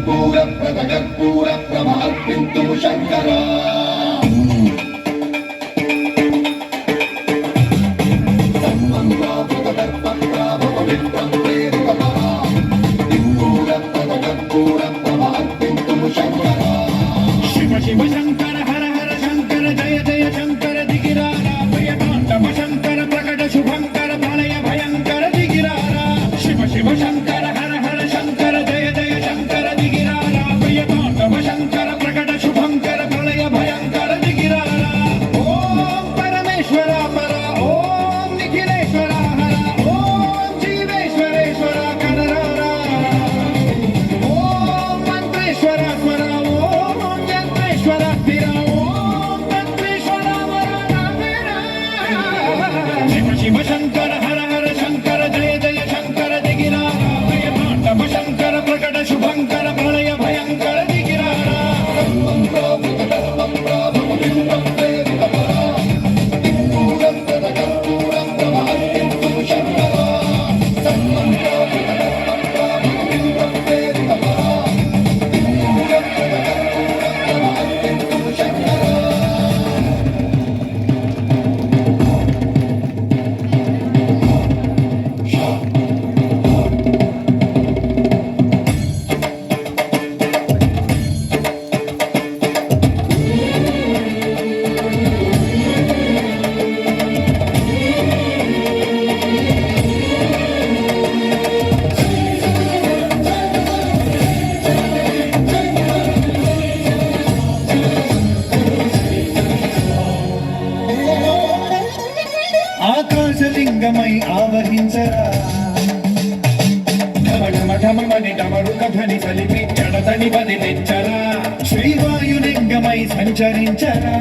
कर्पूर प्रमार्पिन्तु शङ्करा शिव शिव शंकर हर हर शंकर जय जय शंकर दिगिरारा भयतांडव शंकर प्रकट शुभंकर प्रलय भयंकर दिगिरारा शिव शिव शंकर हर हर शंकर जय जय शंकर दिगिरारा भयतांडव शंकर प्रकट शुभंकर प्रलय भयंकर दिगिरारा ओम परमेश्वरा परा ओम निखिलेश्वरा हरा ओम जीवेश्वरेश्वरा कररारा ओम मंत्रेश्वरा स्वरा शिव शंकर हर हर शंकर जय जय शंकर दिगिरारा भयतांडव शंकर प्रकट शुभंकर प्रलय भयंकर दिगिरारा ఆకాశలింగమై ఆవహించరా ఢమఢమఢమని డమరుక ధ్వని సలిపి జడతని వదిలించరా శ్రీవాయులింగమై సంచరించరా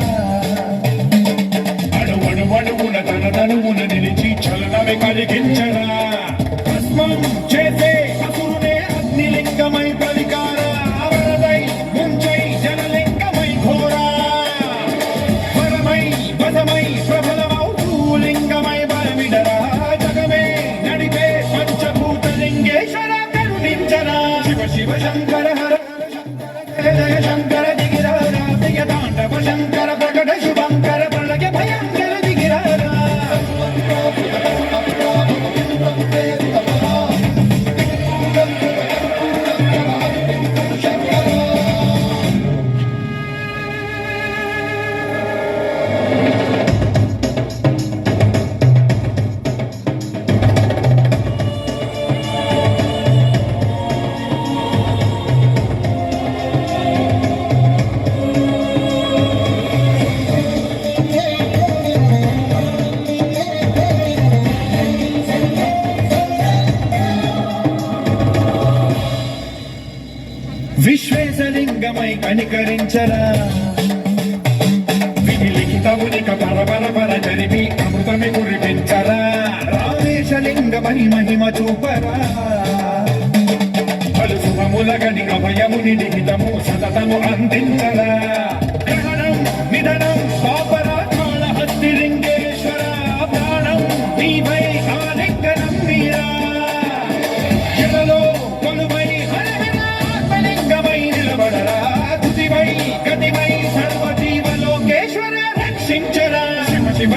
అణువణువున తన తనువున నిలిచి చలనమే కలిగించరా భస్మం చేసే అసురునే అగ్నిలింగమై పలికారా వరదై ముంచై జనలింగమై ఘోరా వరమై వదమై ప్రబలమౌ లింగమై బలమిడరా జగమే నడిపే పంచభూత లింగేశ్వర కరుణించరా శివ శివ శంకర హర జయ జయ శంకర దిగిరారా భయతాండవ శంకర ప్రకట శుభంకర ప్రళయ భయంకర దిగిరారా విశ్వేశలింగమై కనికరించరా విధి లిఖితమునిక పరపర పర జరిపి అమృతమి కురిపించరా రామేశలింగమని మహిమ చూపరా పలు శుభములగని అభయముని లిఖితము సతతము అందించరా గ్రహణం నిధనం పాపరాకాళ హస్తి లింగేశ్వర ప్రాణం నీవై ఆలింగనం మీరా జలలో కొలువై గతిమై సర్వజీవలోకేశ్వర రక్షించరా శివ శివ